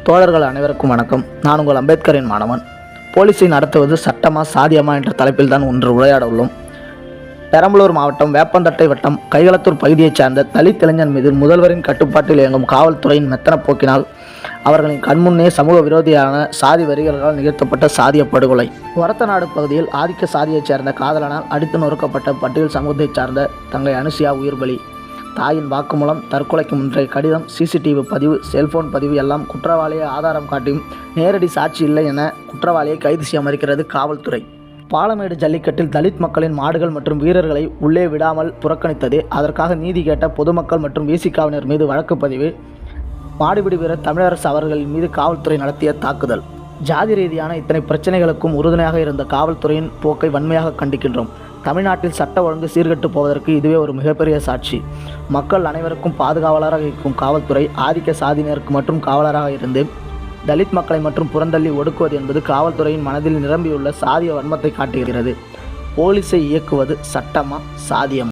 தோழர்கள் அனைவருக்கும் வணக்கம். நான் உங்கள் அம்பேத்கரின் மாணவன். போலீஸை நடத்துவது சட்டமா சாதியமா என்ற தலைப்பில் தான் ஒன்று உரையாட உள்ளோம். பெரம்பலூர் மாவட்டம் வேப்பந்தட்டை வட்டம் கைகளத்தூர் பகுதியைச் சார்ந்த தலித் இளைஞன் மீது முதல்வரின் கட்டுப்பாட்டில் இயங்கும் காவல்துறையின் மெத்தன போக்கினால் அவர்களின் கண்முன்னே சமூக விரோதியான சாதி வரிகளால் நிகழ்த்தப்பட்ட சாதிய படுகொலை. ஒரத்தநாடு பகுதியில் ஆதிக்க சாதியைச் சேர்ந்த காதலனால் அடித்து நொறுக்கப்பட்ட பட்டியல் சமூகத்தைச் சார்ந்த தங்கை அனுசியா உயிர் பலி. தாயின் வாக்குமூலம், தற்கொலைக்கு முந்தைய கடிதம், சிசிடிவி பதிவு, செல்போன் பதிவு எல்லாம் குற்றவாளியை ஆதாரம் காட்டியும் நேரடி சாட்சி இல்லை என குற்றவாளியை கைது செய்ய மறுக்கிறது காவல்துறை. பாலமேடு ஜல்லிக்கட்டில் தலித் மக்களின் மாடுகள் மற்றும் வீரர்களை உள்ளே விடாமல் புறக்கணித்தது, அதற்காக நீதி கேட்ட பொதுமக்கள் மற்றும் விசிகாவினர் மீது வழக்கு பதிவு. மாடுபிடி வீரர் தமிழரசு அவர்களின் மீது காவல்துறை நடத்திய தாக்குதல். ஜாதி ரீதியான இத்தனை பிரச்சனைகளுக்கும் உறுதுணையாக இருந்த காவல்துறையின் போக்கை வன்மையாக கண்டிக்கின்றோம். தமிழ்நாட்டில் சட்ட ஒழுங்கு சீர்கெட்டு போவதற்கு இதுவே ஒரு மிகப்பெரிய சாட்சி. மக்கள் அனைவருக்கும் பாதுகாவலராக இருக்கும் காவல்துறை ஆதிக்க சாதியினருக்கு மற்றும் காவலராக இருந்து தலித் மக்களை மற்றும் புறந்தள்ளி ஒடுக்குவது என்பது காவல்துறையின் மனதில் நிரம்பியுள்ள சாதிய வன்மத்தை காட்டுகிறது. போலீஸை இயக்குவது சட்டமா சாதியம்?